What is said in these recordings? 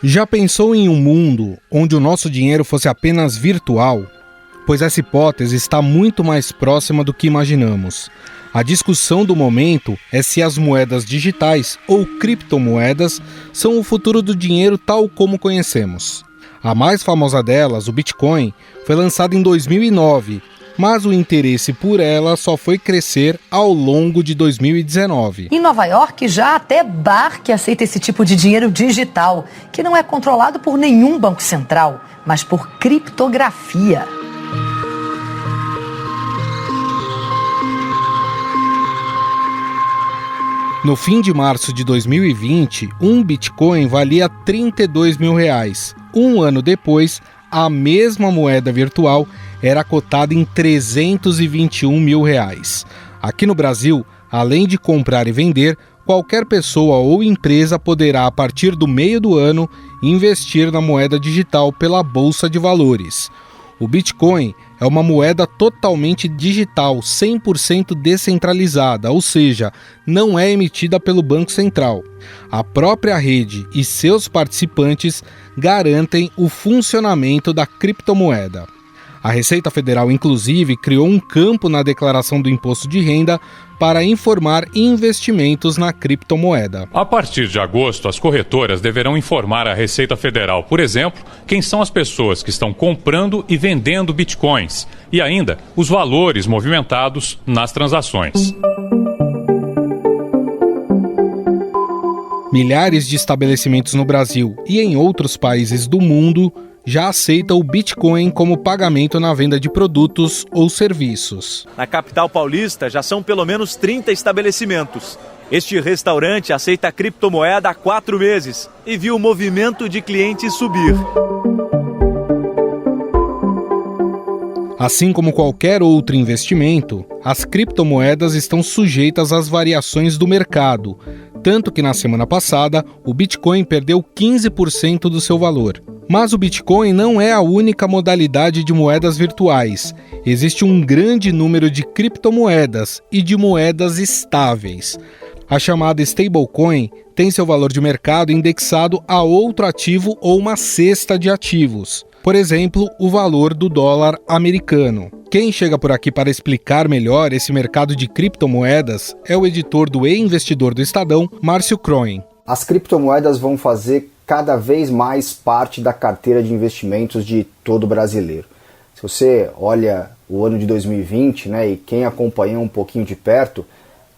Já pensou em um mundo onde o nosso dinheiro fosse apenas virtual? Pois essa hipótese está muito mais próxima do que imaginamos. A discussão do momento é se as moedas digitais ou criptomoedas são o futuro do dinheiro tal como conhecemos. A mais famosa delas, o Bitcoin, foi lançada em 2009, mas o interesse por ela só foi crescer ao longo de 2019. Em Nova York, já há até bar que aceita esse tipo de dinheiro digital, que não é controlado por nenhum banco central, mas por criptografia. No fim de março de 2020, um Bitcoin valia R$32 mil. Um ano depois, a mesma moeda virtual era cotada em R$321 mil. Aqui no Brasil, além de comprar e vender, qualquer pessoa ou empresa poderá, a partir do meio do ano, investir na moeda digital pela Bolsa de Valores. O Bitcoin é uma moeda totalmente digital, 100% descentralizada, ou seja, não é emitida pelo Banco Central. A própria rede e seus participantes garantem o funcionamento da criptomoeda. A Receita Federal, inclusive, criou um campo na declaração do imposto de renda para informar investimentos na criptomoeda. A partir de agosto, as corretoras deverão informar à Receita Federal, por exemplo, quem são as pessoas que estão comprando e vendendo bitcoins e ainda os valores movimentados nas transações. Milhares de estabelecimentos no Brasil e em outros países do mundo já aceita o Bitcoin como pagamento na venda de produtos ou serviços. Na capital paulista já são pelo menos 30 estabelecimentos. Este restaurante aceita a criptomoeda há 4 meses e viu o movimento de clientes subir. Assim como qualquer outro investimento, as criptomoedas estão sujeitas às variações do mercado, tanto que na semana passada o Bitcoin perdeu 15% do seu valor. Mas o Bitcoin não é a única modalidade de moedas virtuais. Existe um grande número de criptomoedas e de moedas estáveis. A chamada stablecoin tem seu valor de mercado indexado a outro ativo ou uma cesta de ativos. Por exemplo, o valor do dólar americano. Quem chega por aqui para explicar melhor esse mercado de criptomoedas é o editor do E-Investidor do Estadão, Márcio Croin. As criptomoedas vão fazer cada vez mais parte da carteira de investimentos de todo brasileiro. Se você olha o ano de 2020, e quem acompanhou um pouquinho de perto,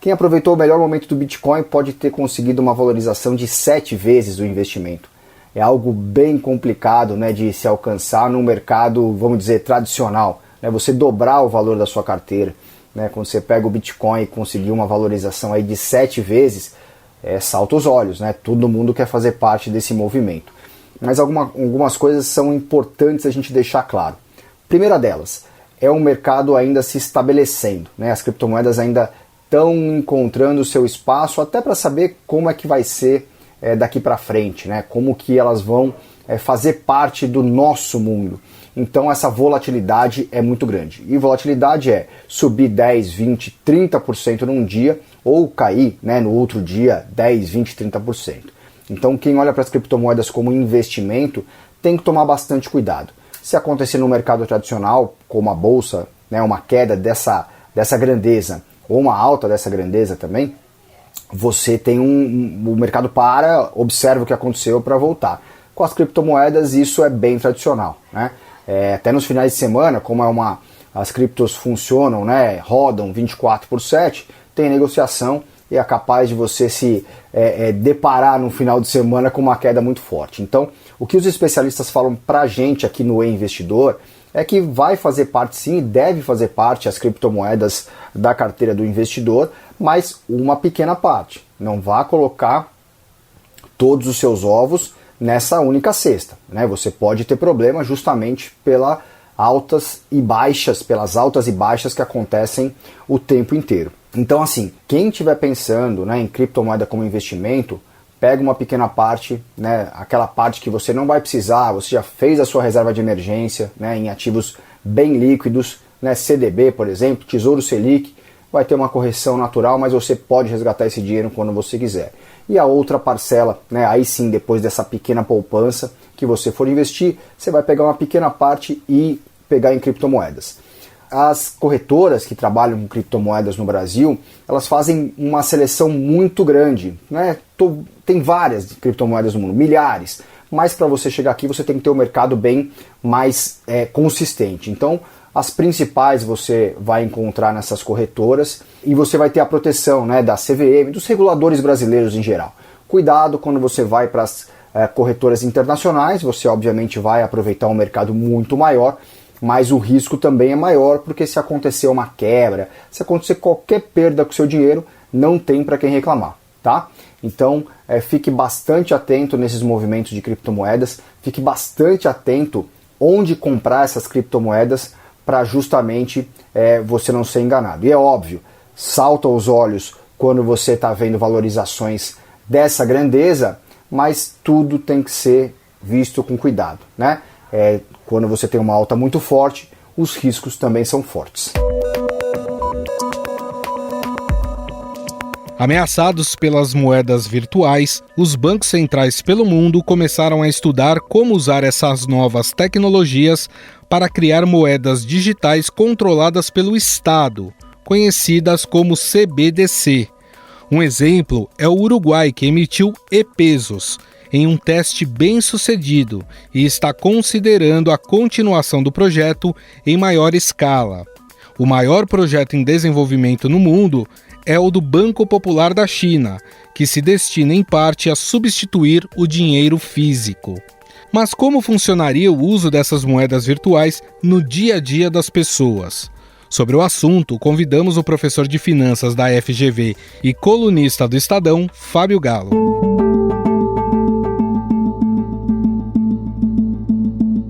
quem aproveitou o melhor momento do Bitcoin pode ter conseguido uma valorização de 7 vezes o investimento. É algo bem complicado, de se alcançar num mercado, vamos dizer, tradicional. Você dobrar o valor da sua carteira. Quando você pega o Bitcoin e conseguir uma valorização aí de 7 vezes, salta os olhos, Todo mundo quer fazer parte desse movimento. Mas algumas coisas são importantes a gente deixar claro. Primeira delas, é um mercado ainda se estabelecendo, As criptomoedas ainda estão encontrando o seu espaço, até para saber como é que vai ser daqui para frente, Como que elas vão fazer parte do nosso mundo. Então essa volatilidade é muito grande. E volatilidade é subir 10, 20, 30% num dia ou cair no outro dia 10, 20, 30%. Então quem olha para as criptomoedas como investimento tem que tomar bastante cuidado. Se acontecer no mercado tradicional, como a bolsa, uma queda dessa grandeza ou uma alta dessa grandeza também, você tem o mercado para, observa o que aconteceu para voltar. Com as criptomoedas isso é bem tradicional, até nos finais de semana, como as criptos funcionam, rodam 24/7, tem negociação e é capaz de você se deparar no final de semana com uma queda muito forte. Então, o que os especialistas falam para a gente aqui no E-Investidor é que vai fazer parte sim, deve fazer parte as criptomoedas da carteira do investidor, mas uma pequena parte. Não vá colocar todos os seus ovos nessa única cesta. Você pode ter problema justamente pelas altas e baixas que acontecem o tempo inteiro. Então assim, quem estiver pensando em criptomoeda como investimento, pega uma pequena parte, aquela parte que você não vai precisar, você já fez a sua reserva de emergência em ativos bem líquidos, CDB, por exemplo, Tesouro Selic, vai ter uma correção natural, mas você pode resgatar esse dinheiro quando você quiser. E a outra parcela, né, aí sim, depois dessa pequena poupança que você for investir, você vai pegar uma pequena parte e pegar em criptomoedas. As corretoras que trabalham com criptomoedas no Brasil, elas fazem uma seleção muito grande, né? Tem várias criptomoedas no mundo, milhares, mas para você chegar aqui você tem que ter um mercado bem mais consistente. Então, as principais você vai encontrar nessas corretoras e você vai ter a proteção, né, da CVM, dos reguladores brasileiros em geral. Cuidado quando você vai para as corretoras internacionais, você obviamente vai aproveitar um mercado muito maior, mas o risco também é maior, porque se acontecer uma quebra, se acontecer qualquer perda com o seu dinheiro, não tem para quem reclamar, tá? Então, fique bastante atento nesses movimentos de criptomoedas, fique bastante atento onde comprar essas criptomoedas para justamente você não ser enganado. E é óbvio, salta aos olhos quando você está vendo valorizações dessa grandeza, mas tudo tem que ser visto com cuidado, né? Quando você tem uma alta muito forte, os riscos também são fortes. Ameaçados pelas moedas virtuais, os bancos centrais pelo mundo começaram a estudar como usar essas novas tecnologias para criar moedas digitais controladas pelo Estado, conhecidas como CBDC. Um exemplo é o Uruguai, que emitiu e-pesos em um teste bem sucedido e está considerando a continuação do projeto em maior escala. O maior projeto em desenvolvimento no mundo é o do Banco Popular da China, que se destina em parte a substituir o dinheiro físico. Mas como funcionaria o uso dessas moedas virtuais no dia a dia das pessoas? Sobre o assunto, convidamos o professor de finanças da FGV e colunista do Estadão, Fábio Galo.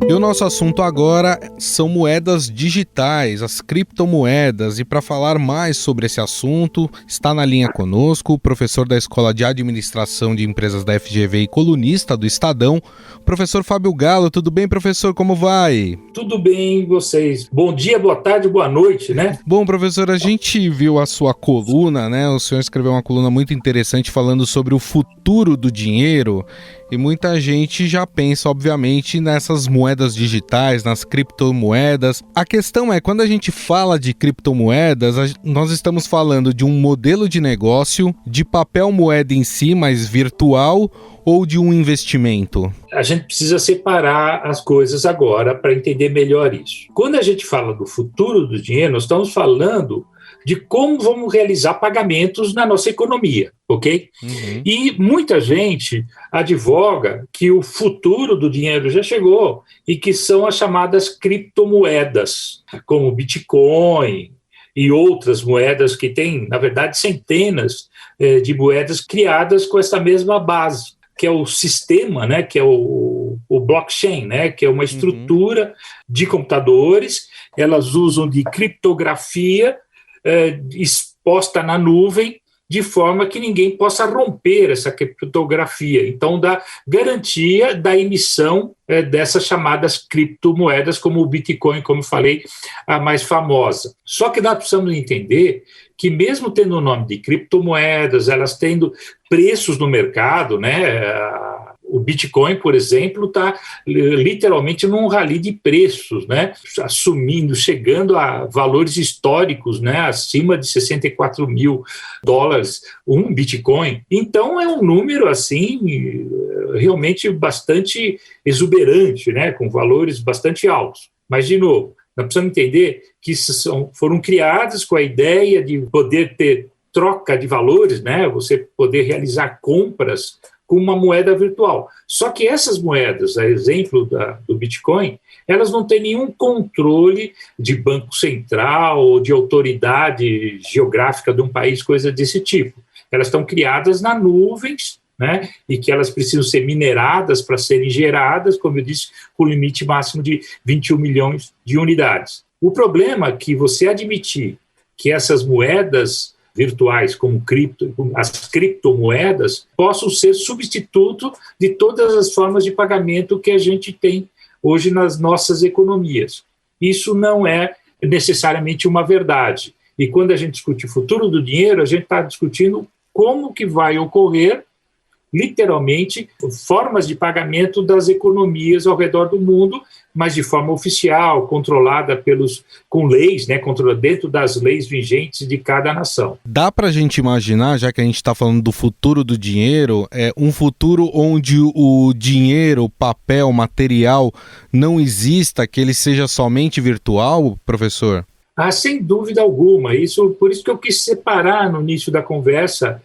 E o nosso assunto agora são moedas digitais, as criptomoedas. E para falar mais sobre esse assunto, está na linha conosco o professor da Escola de Administração de Empresas da FGV e colunista do Estadão, professor Fábio Galo. Tudo bem, professor? Como vai? Tudo bem, vocês? Bom dia, boa tarde, boa noite, né? Bom, professor, a gente viu a sua coluna, né? O senhor escreveu uma coluna muito interessante falando sobre o futuro do dinheiro. E muita gente já pensa, obviamente, nessas moedas digitais, nas criptomoedas. A questão é, quando a gente fala de criptomoedas, nós estamos falando de um modelo de negócio, de papel moeda em si, mas virtual, ou de um investimento? A gente precisa separar as coisas agora para entender melhor isso. Quando a gente fala do futuro do dinheiro, nós estamos falando de como vamos realizar pagamentos na nossa economia, ok? Uhum. E muita gente advoga que o futuro do dinheiro já chegou e que são as chamadas criptomoedas, como o Bitcoin e outras moedas que têm, na verdade, centenas de moedas criadas com essa mesma base, que é o sistema, né, que é o blockchain, né, que é uma estrutura de computadores. Elas usam de criptografia exposta na nuvem, de forma que ninguém possa romper essa criptografia. Então, dá garantia da emissão dessas chamadas criptomoedas, como o Bitcoin, como eu falei, a mais famosa. Só que nós precisamos entender que, mesmo tendo o nome de criptomoedas, elas tendo preços no mercado, né? O Bitcoin, por exemplo, está literalmente num rally de preços, né? Chegando a valores históricos, né? Acima de $64 mil um Bitcoin. Então, é um número assim realmente bastante exuberante, né? Com valores bastante altos. Mas, de novo, nós precisamos entender que foram criadas com a ideia de poder ter troca de valores, né? Você poder realizar compras com uma moeda virtual. Só que essas moedas, a exemplo do Bitcoin, elas não têm nenhum controle de banco central ou de autoridade geográfica de um país, coisa desse tipo. Elas estão criadas na nuvens, né, e que elas precisam ser mineradas para serem geradas, como eu disse, com limite máximo de 21 milhões de unidades. O problema é que você admitir que essas moedas virtuais, como as criptomoedas, possam ser substituto de todas as formas de pagamento que a gente tem hoje nas nossas economias. Isso não é necessariamente uma verdade. E quando a gente discute o futuro do dinheiro, a gente está discutindo como que vai ocorrer, literalmente, formas de pagamento das economias ao redor do mundo, mas de forma oficial, controlada com leis, né, dentro das leis vigentes de cada nação. Dá para a gente imaginar, já que a gente está falando do futuro do dinheiro, um futuro onde o dinheiro, papel, material não exista, que ele seja somente virtual, professor? Sem dúvida alguma. Por isso que eu quis separar no início da conversa,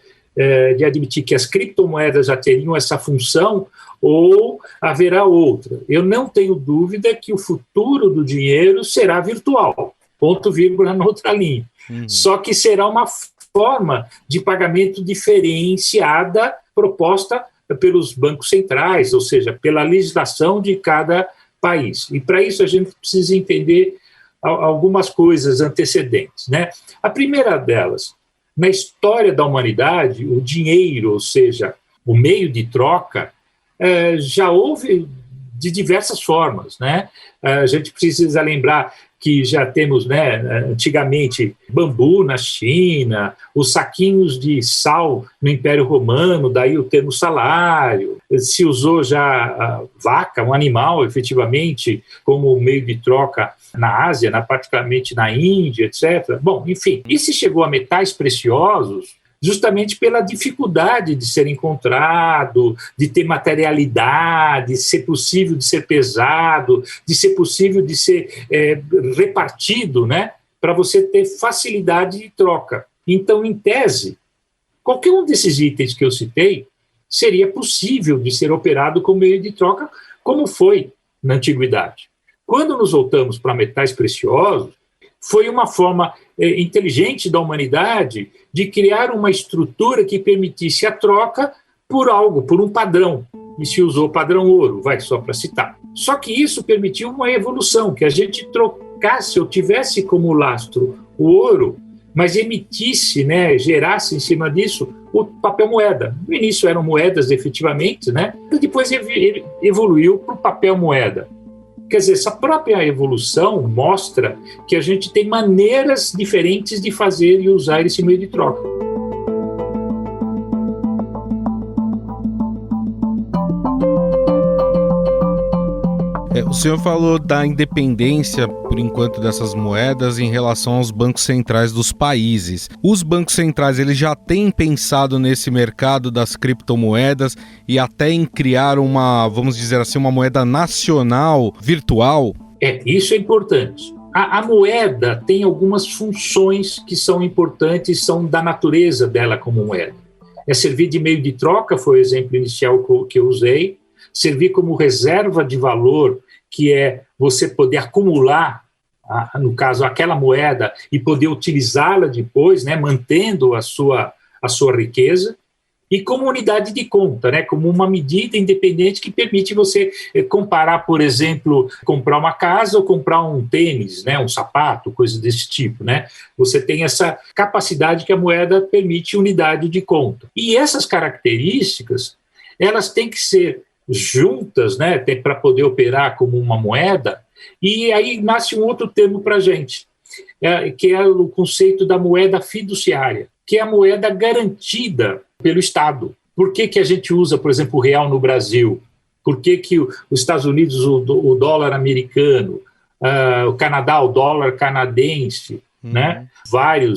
de admitir que as criptomoedas já teriam essa função ou haverá outra. Eu não tenho dúvida que o futuro do dinheiro será virtual, ponto, vírgula, na outra linha. Só que será uma forma de pagamento diferenciada proposta pelos bancos centrais, ou seja, pela legislação de cada país. E para isso a gente precisa entender algumas coisas antecedentes, né? A primeira delas, na história da humanidade, o dinheiro, ou seja, o meio de troca, já houve de diversas formas, né? A gente precisa lembrar que já temos, né, antigamente, bambu na China, os saquinhos de sal no Império Romano, daí o termo salário. Se usou já a vaca, um animal, efetivamente, como meio de troca na Ásia, particularmente na Índia, etc. Bom, enfim, e se chegou a metais preciosos, justamente pela dificuldade de ser encontrado, de ter materialidade, de ser possível de ser pesado, de ser possível de ser repartido, né, para você ter facilidade de troca. Então, em tese, qualquer um desses itens que eu citei seria possível de ser operado como meio de troca, como foi na antiguidade. Quando nos voltamos para metais preciosos, foi uma forma inteligente da humanidade de criar uma estrutura que permitisse a troca por algo, por um padrão. E se usou o padrão ouro, só para citar. Só que isso permitiu uma evolução, que a gente trocasse ou tivesse como lastro o ouro, mas emitisse, né, gerasse em cima disso o papel moeda. No início eram moedas efetivamente, né? Depois evoluiu para o papel moeda. Quer dizer, essa própria evolução mostra que a gente tem maneiras diferentes de fazer e usar esse meio de troca. O senhor falou da independência, por enquanto, dessas moedas em relação aos bancos centrais dos países. Os bancos centrais, eles já têm pensado nesse mercado das criptomoedas e até em criar vamos dizer assim, uma moeda nacional virtual? Isso é importante. A moeda tem algumas funções que são importantes, são da natureza dela como moeda. Servir de meio de troca, foi o exemplo inicial que eu usei, servir como reserva de valor, que é você poder acumular, no caso, aquela moeda e poder utilizá-la depois, né, mantendo a sua riqueza, e como unidade de conta, né, como uma medida independente que permite você comparar, por exemplo, comprar uma casa ou comprar um tênis, né, um sapato, coisa desse tipo, né? Você tem essa capacidade que a moeda permite unidade de conta. E essas características, elas têm que ser juntas, né, para poder operar como uma moeda, e aí nasce um outro termo para a gente, que é o conceito da moeda fiduciária, que é a moeda garantida pelo Estado. Por que a gente usa, por exemplo, o real no Brasil? Por que os Estados Unidos, o dólar americano, o Canadá, o dólar canadense, né?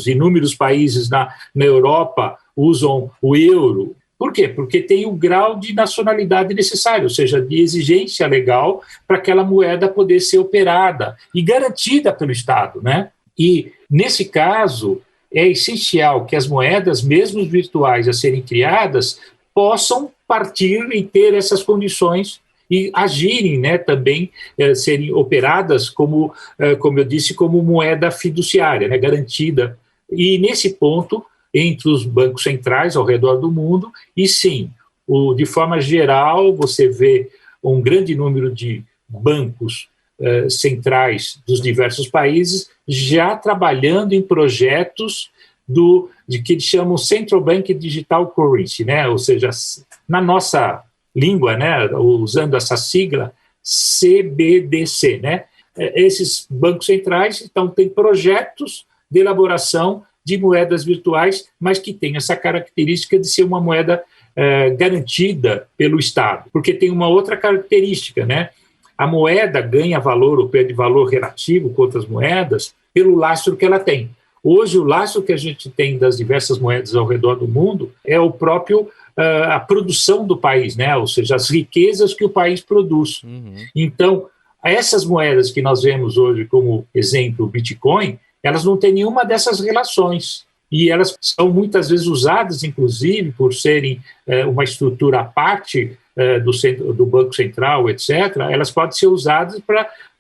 Inúmeros países na Europa usam o euro. Por quê? Porque tem o grau de nacionalidade necessário, ou seja, de exigência legal para aquela moeda poder ser operada e garantida pelo Estado, né? E, nesse caso, é essencial que as moedas, mesmo virtuais a serem criadas, possam partir e ter essas condições e agirem, né, também, serem operadas como eu disse, como moeda fiduciária, né, garantida. E, nesse ponto, entre os bancos centrais ao redor do mundo, e sim, de forma geral, você vê um grande número de bancos centrais dos diversos países já trabalhando em projetos de que eles chamam Central Bank Digital Currency, né? Ou seja, na nossa língua, né, usando essa sigla, CBDC, né? Esses bancos centrais, então, têm projetos de elaboração de moedas virtuais, mas que tem essa característica de ser uma moeda garantida pelo Estado, porque tem uma outra característica, né? A moeda ganha valor ou perde valor relativo com outras moedas pelo lastro que ela tem. Hoje, o lastro que a gente tem das diversas moedas ao redor do mundo é o próprio a produção do país, né? Ou seja, as riquezas que o país produz. Então, essas moedas que nós vemos hoje como exemplo, o Bitcoin, elas não têm nenhuma dessas relações. E elas são muitas vezes usadas, inclusive, por serem uma estrutura à parte do Banco Central, etc., elas podem ser usadas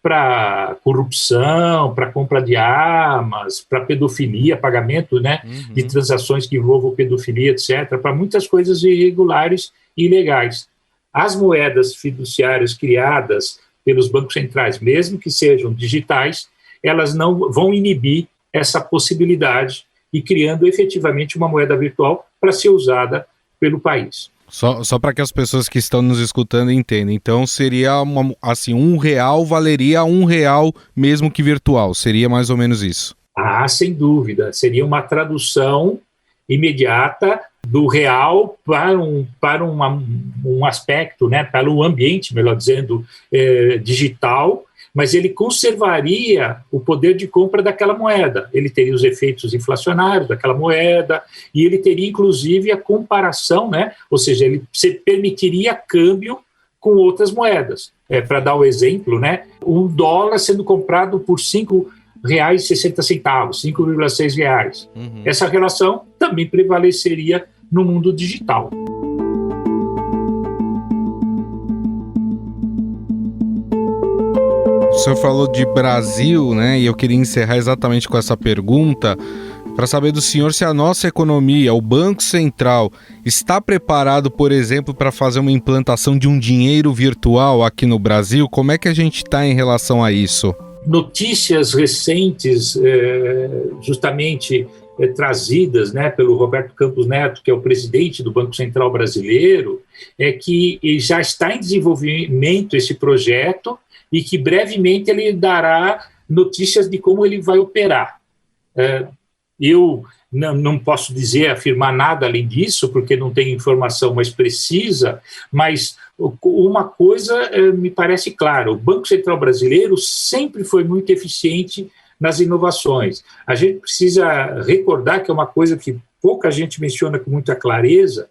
para corrupção, para compra de armas, para pedofilia, pagamento, né, de transações que envolvam pedofilia, etc., para muitas coisas irregulares e ilegais. As moedas fiduciárias criadas pelos bancos centrais, mesmo que sejam digitais, elas não vão inibir essa possibilidade e criando efetivamente uma moeda virtual para ser usada pelo país. Só para que as pessoas que estão nos escutando entendam. Então seria assim, R$1 valeria R$1 mesmo que virtual. Seria mais ou menos isso. Ah, sem dúvida. Seria uma tradução imediata do real para um aspecto, né, para o ambiente, melhor dizendo, digital, mas ele conservaria o poder de compra daquela moeda. Ele teria os efeitos inflacionários daquela moeda e ele teria, inclusive, a comparação, né? Ou seja, ele permitiria câmbio com outras moedas. Para dar o exemplo, né? $1 sendo comprado por R$5,60, R$5,6. Essa relação também prevaleceria no mundo digital. O senhor falou de Brasil, né? E eu queria encerrar exatamente com essa pergunta para saber do senhor se a nossa economia, o Banco Central, está preparado, por exemplo, para fazer uma implantação de um dinheiro virtual aqui no Brasil. Como é que a gente está em relação a isso? Notícias recentes, justamente trazidas, né, pelo Roberto Campos Neto, que é o presidente do Banco Central brasileiro, é que já está em desenvolvimento esse projeto e que brevemente ele dará notícias de como ele vai operar. Eu não posso afirmar nada além disso, porque não tenho informação mais precisa, mas uma coisa me parece clara: o Banco Central brasileiro sempre foi muito eficiente nas inovações. A gente precisa recordar que é uma coisa que pouca gente menciona com muita clareza,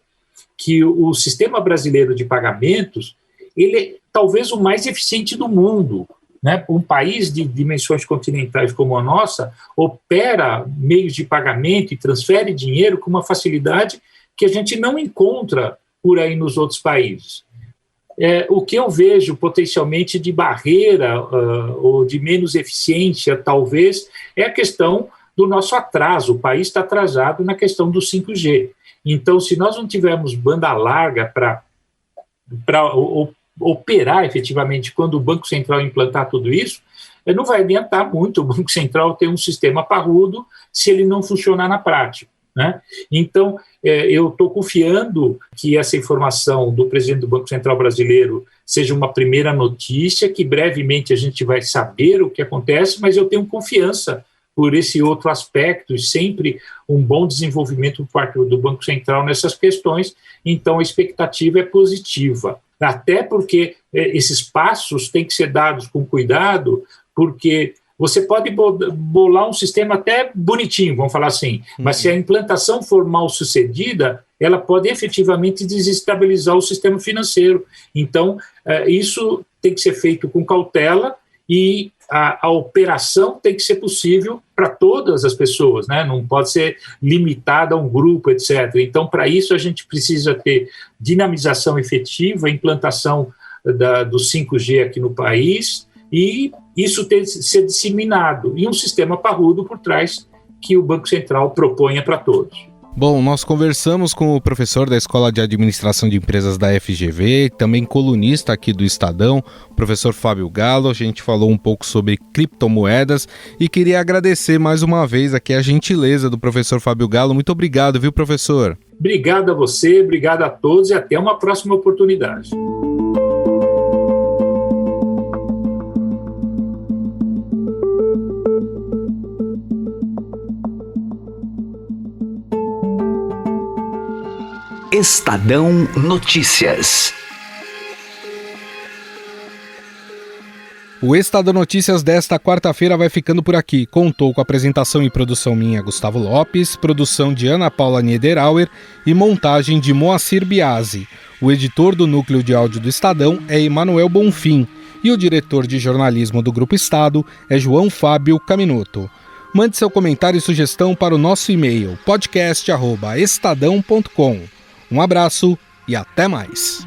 que o sistema brasileiro de pagamentos, ele é talvez o mais eficiente do mundo, né? Um país de dimensões continentais como a nossa opera meios de pagamento e transfere dinheiro com uma facilidade que a gente não encontra por aí nos outros países. O que eu vejo potencialmente de barreira ou de menos eficiência, talvez, é a questão do nosso atraso. O país está atrasado na questão do 5G. Então, se nós não tivermos banda larga para operar efetivamente quando o Banco Central implantar tudo isso, não vai adiantar muito o Banco Central ter um sistema parrudo se ele não funcionar na prática, né? Então, eu estou confiando que essa informação do presidente do Banco Central brasileiro seja uma primeira notícia, que brevemente a gente vai saber o que acontece, mas eu tenho confiança por esse outro aspecto e sempre um bom desenvolvimento por parte do Banco Central nessas questões. Então, a expectativa é positiva. Até porque esses passos têm que ser dados com cuidado, porque você pode bolar um sistema até bonitinho, vamos falar assim, mas se a implantação for mal sucedida, ela pode efetivamente desestabilizar o sistema financeiro. Então, isso tem que ser feito com cautela e a operação tem que ser possível para todas as pessoas, né? Não pode ser limitada a um grupo, etc. Então, para isso, a gente precisa ter dinamização efetiva, implantação do 5G aqui no país, e isso tem que ser disseminado, e um sistema parrudo por trás que o Banco Central proponha para todos. Bom, nós conversamos com o professor da Escola de Administração de Empresas da FGV, também colunista aqui do Estadão, o professor Fábio Gallo. A gente falou um pouco sobre criptomoedas e queria agradecer mais uma vez aqui a gentileza do professor Fábio Gallo. Muito obrigado, viu, professor? Obrigado a você, obrigado a todos e até uma próxima oportunidade. Estadão Notícias. O Estadão Notícias desta quarta-feira vai ficando por aqui. Contou com a apresentação e produção minha, Gustavo Lopes, produção de Ana Paula Niederauer e montagem de Moacir Biasi. O editor do núcleo de áudio do Estadão é Emanuel Bonfim e o diretor de jornalismo do Grupo Estado é João Fábio Caminoto. Mande seu comentário e sugestão para o nosso e-mail podcast@estadão.com. Um abraço e até mais.